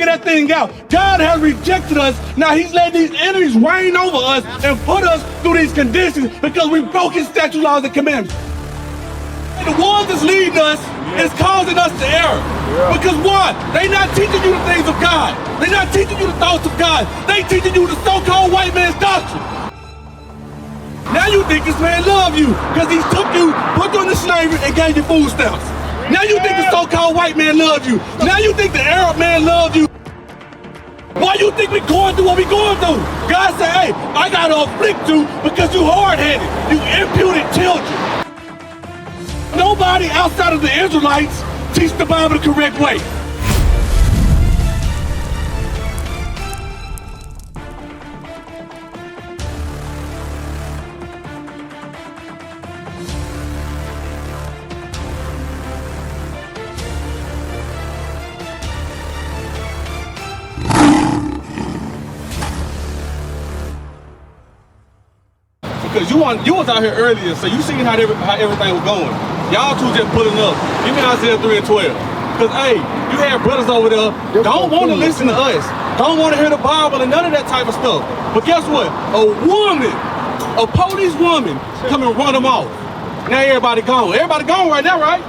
that thing out. God has rejected us. Now he's letting these enemies reign over us and put us through these conditions because we broke his statute, laws, and commandments. And the ones that's leading us is causing us to err. Because what? They not teaching you the things of God. They not teaching you the thoughts of God. They teaching you the so-called white man's doctrine. Now you think this man love you because he took you, put you into slavery, and gave you food stamps. Now you think the so-called white man loved you. Now you think the Arab man loved you. Why you think we going through what we going through? God said, hey, I gotta afflict you because you hard-headed. You imputed children. Nobody outside of the Israelites teach the Bible the correct way. Because you was out here earlier, so you seen how everything was going. Y'all two just pulling up. Give me Isaiah 3 and 12. Because, hey, you had brothers over there don't want to listen to us. Don't want to hear the Bible and none of that type of stuff. But guess what? A police woman, come and run them off. Now everybody gone. Everybody gone right now, right?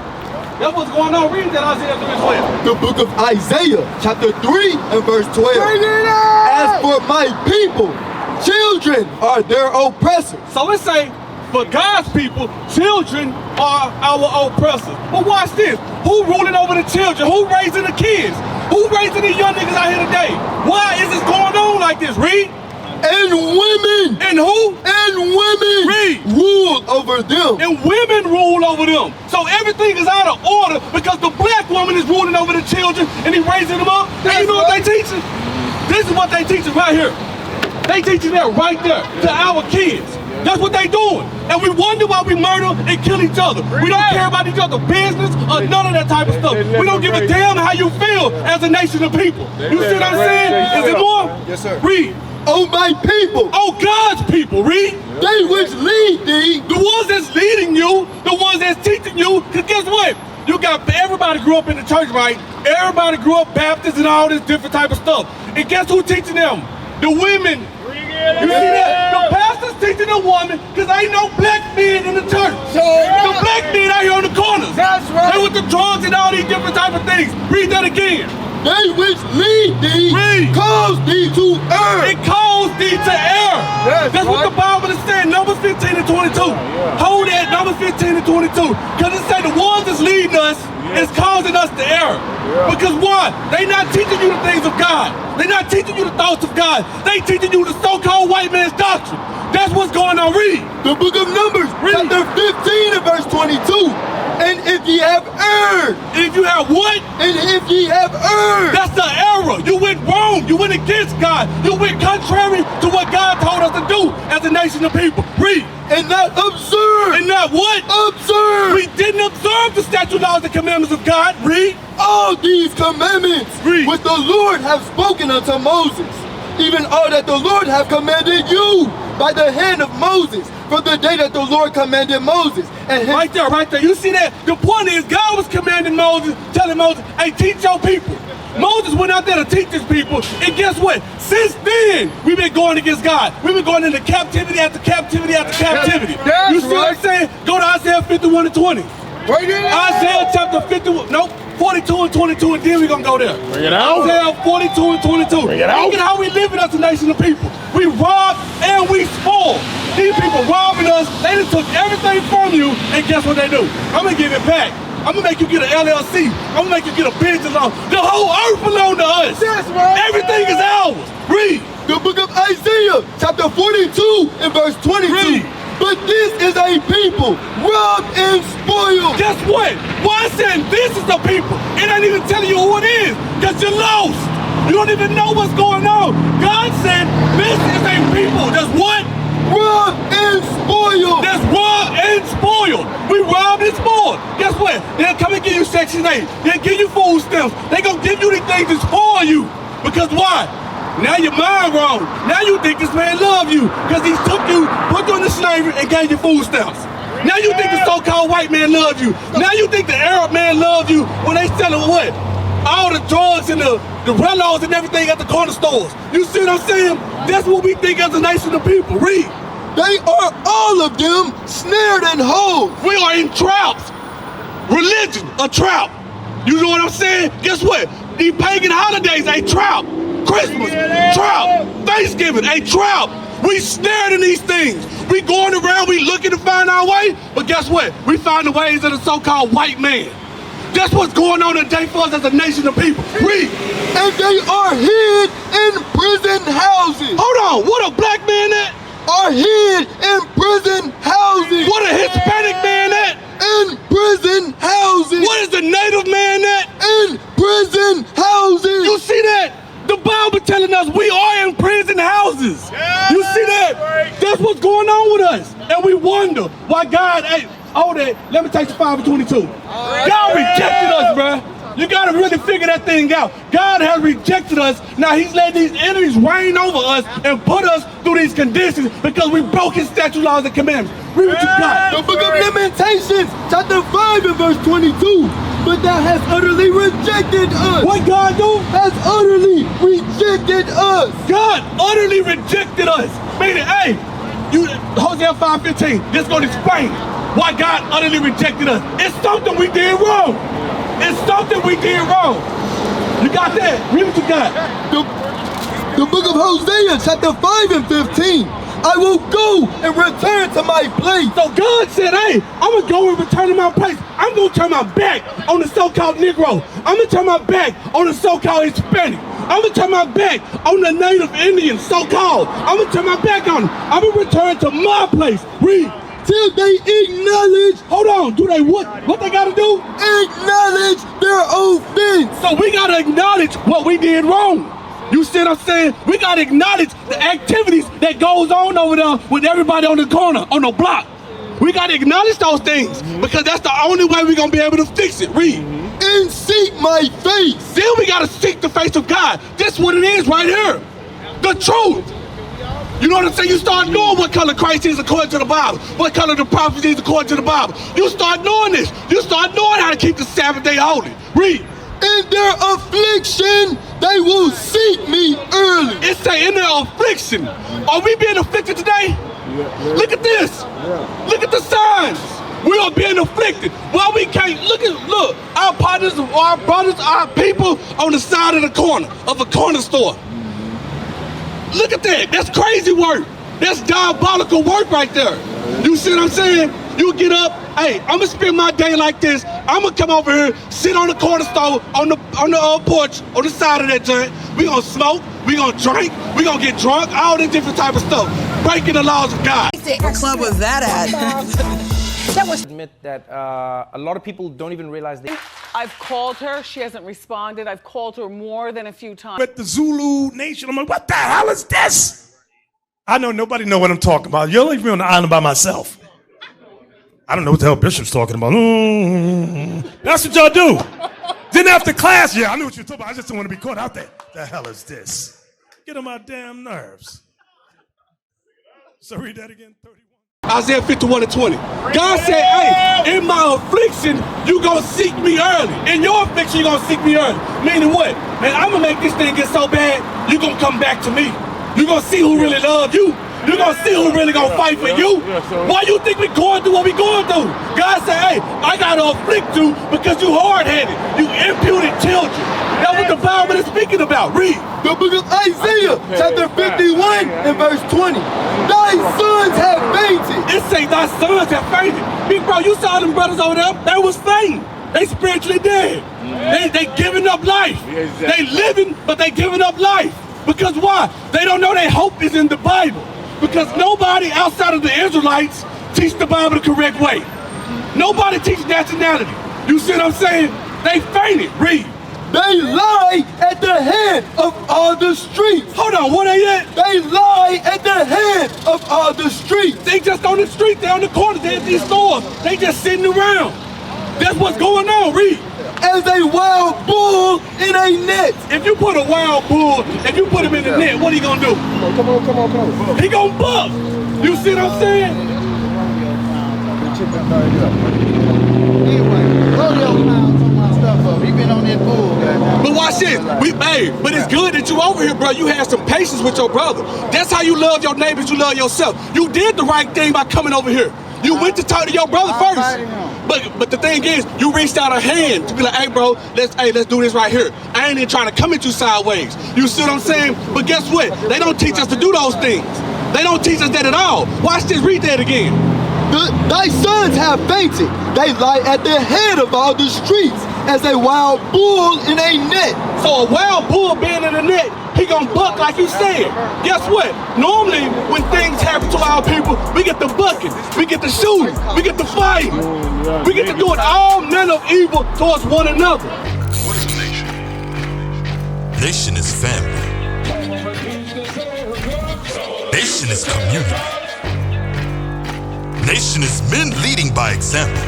That's what's going on. Read that Isaiah 3 and 12. The book of Isaiah, chapter 3 and verse 12. As for my people, children are their oppressors. So it say, for God's people, children are our oppressors. But watch this. Who ruling over the children? Who raising the kids? Who raising these young niggas out here today? Why is this going on like this? Read. And women. And who? And women. Read. Rule over them. And women rule over them. So everything is out of order because the black woman is ruling over the children and he raising them up. And you know what they teaching? This is what they teaching right here. They teaching that right there to our kids. That's what they doing. And we wonder why we murder and kill each other. We don't care about each other's business or none of that type of stuff. We don't give a damn how you feel as a nation of people. You see what I'm saying? Is it more? Yes, sir. Read. Oh, my people. Oh, God's people. Read. They which lead thee. The ones that's leading you, the ones that's teaching you, because guess what? You got, everybody grew up in the church, right? Everybody grew up Baptist and all this different type of stuff. And guess who teaching them? The women. You see that? The pastor's teaching a woman because ain't no black men in the church. The black men out here on the corners. That's right. They with the drugs and all these different type of things. Read that again. They which lead thee. Read. Cause thee to err. It calls thee to err. That's what the Bible is saying. Numbers 15 and 22. Hold that, Numbers 15 and 22. Because it say the ones that's leading us is causing us to err. Because what? They not teaching you the things of God. They not teaching you the thoughts of God. They teaching you the so-called white man's doctrine. That's what's going on. Read. The book of Numbers, chapter 15 and verse 22. And if ye have erred. If you have what? And if ye have erred. That's the error. You went wrong. You went against God. You went contrary to what God told us to do as a nation of people. Read. And not observe. And not what? Observe. We didn't observe the statute, laws, and commandments of God. Read. All these commandments Read. which the Lord hath spoken unto Moses, even all that the Lord hath commanded you by the hand of Moses, from the day that the Lord commanded Moses. And Right there. You see that? The point is God was commanding Moses, telling Moses, hey, teach your people. Moses went out there to teach his people, and guess what? Since then, we've been going against God. We've been going into captivity after captivity after captivity. You see what I'm saying? Go to Isaiah 51 and 20. Right here. Isaiah chapter 51, nope, 42 and 22, and then we're going to go there. Bring it out. Isaiah 42 and 22. Bring it out. Look at how we living as a nation of people. We rob and we spoil. These people robbing us, they just took everything from you, and guess what they do? I'm going to give it back. I'm going to make you get an LLC. I'm going to make you get a business loan. The whole earth belongs to us. That's right. Everything is ours. Read. The book of Isaiah, chapter 42 and verse 22. Read. But this is a people robbed and spoiled. Guess what? Why I'm saying this is the people? It ain't even telling you who it is, because you're lost. You don't even know what's going on. God said this is a people that's what? Robbed and spoiled. That's robbed and spoiled. We robbed and spoiled. Guess what? They'll come and give you Section 8. They'll give you food stamps. They're going to give you these things to spoil you. Because why? Now your mind wrong. Now you think this man love you because he took you, put you into slavery, and gave you food stamps. Now you think the so-called white man loved you. Now you think the Arab man loved you when they selling what? All the drugs and the the relos and everything at the corner stores. You see what I'm saying? That's what we think as a nation of people. Read. They are all of them snared and holes. We are in traps. Religion, a trap. You know what I'm saying? Guess what? These pagan holidays, a trap. Christmas, trap. Thanksgiving, a trap. We snared in these things. We going around, we looking to find our way, but guess what? We find the ways of the so-called white man. That's what's going on today for us as a nation of people. Read. And they are hid in prison houses. Hold on, what a black man at? Are hid in prison houses. What a Hispanic man at? In prison houses. What is the native man at? In prison houses. You see that? The Bible telling us we are in prison houses. You see that? That's what's going on with us. And we wonder why God, hey, let me take the 5 and 22. God rejected us, bruh. You gotta really figure that thing out. God has rejected us. Now he's letting these enemies reign over us and put us through these conditions because we broke his statute, laws, and commandments. Read what you got. The book of Lamentations, chapter 5 and verse 22. But thou hast utterly rejected us. What God do? Has utterly rejected us. God utterly rejected us. Meaning, hey, Hosea 5:15, this gonna explain why God utterly rejected us. It's something we did wrong. It's something we did wrong. You got that? Read what you got. The book of Hosea, chapter 5 and 15. I will go and return to my place. So God said, hey, I'm going to go and return to my place. I'm going to turn my back on the so-called Negro. I'm going to turn my back on the so-called Hispanic. I'm going to turn my back on the Native Indians, so-called. I'm going to turn my back on them. I'm going to return to my place. Read. Till they acknowledge. Hold on. Do they what? What they got to do? Acknowledge their offense. So we got to acknowledge what we did wrong. You see what I'm saying? We got to acknowledge the activities that goes on over there with everybody on the corner, on the block. We got to acknowledge those things because that's the only way we're going to be able to fix it. Read. And seek my face. Then we got to seek the face of God. That's what it is right here. The truth. You know what I'm saying? You start knowing what color Christ is according to the Bible. What color the prophet is according to the Bible. You start knowing this. You start knowing how to keep the Sabbath day holy. Read. In their affliction, they will seek me early. It say in their affliction. Are we being afflicted today? Look at this. Look at the signs. We are being afflicted. Why we can't look, our partners, our brothers, our people on the side of the corner of a corner store. Look at that. That's crazy work. That's diabolical work right there. You see what I'm saying? You get up, hey, I'm gonna spend my day like this. I'm gonna come over here, sit on the corner store, on the porch, on the side of that joint. We gonna smoke, we gonna drink, we gonna get drunk, all this different type of stuff. Breaking the laws of God. What club was that at? Admit that a lot of people don't even realize they. I've called her. She hasn't responded. I've called her more than a few times. With the Zulu Nation, I'm like, what the hell is this? I know nobody know what I'm talking about. You'll leave me on the island by myself. I don't know what the hell Bishop's talking about. That's what y'all do. Then after class, yeah, I knew what you were talking about. I just don't want to be caught out there. The hell is this? Get on my damn nerves. So read that again, 31. Isaiah 51 and 20. God said, hey, in my affliction, you gonna seek me early. In your affliction, you gonna seek me early. Meaning what? Man, I'm gonna make this thing get so bad, you gonna come back to me. You gonna see who really love you. You gonna see who really gonna fight for you. Why you think we going through what we going through? God said, hey, I gotta afflict you because you hard-headed. You imputed children. That's what the Bible is speaking about. Read. The book of Isaiah, chapter 51 and verse 20. Thy sons have fainted. It say thy sons have fainted. Big bro, you saw them brothers over there. They was fainting. They spiritually dead. They giving up life. They living, but they giving up life. Because why? They don't know their hope is in the Bible. Because nobody outside of the Israelites teach the Bible the correct way. Nobody teaches nationality. You see what I'm saying? They fainted. Read. They lie at the head of all the streets. Hold on, what are they at? They lie at the head of all the streets. They just on the street, they on the corners, they at these stores. They just sitting around. That's what's going on. Read. As a wild bull in a net. If you put a wild bull, if you put him in the net, what he gonna do? Come on. He gonna buck. You see what I'm saying? Anyway, rodeo clowns on my stuff. for. He been on that bull, goddamn. But watch this. But it's good that you over here, bro. You had some patience with your brother. That's how you love your neighbors, you love yourself. You did the right thing by coming over here. You went to talk to your brother first. But the thing is, you reached out a hand to be like, hey bro, let's do this right here. I ain't even trying to come at you sideways. You see what I'm saying? But guess what? They don't teach us to do those things. They don't teach us that at all. Watch this, read that again. Thy sons have fainted. They lie at the head of all the streets as a wild bull in a net. So a wild bull being in the net, he gonna buck like you said. Guess what? Normally, when things happen to our people, we get the bucking, we get the shooting, we get the fighting. We get to doing all manner of evil towards one another. What is a nation? Nation is family. Nation is community. Nation is men leading by example.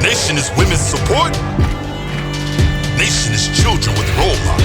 Nation is women's support. Nation is children with role models.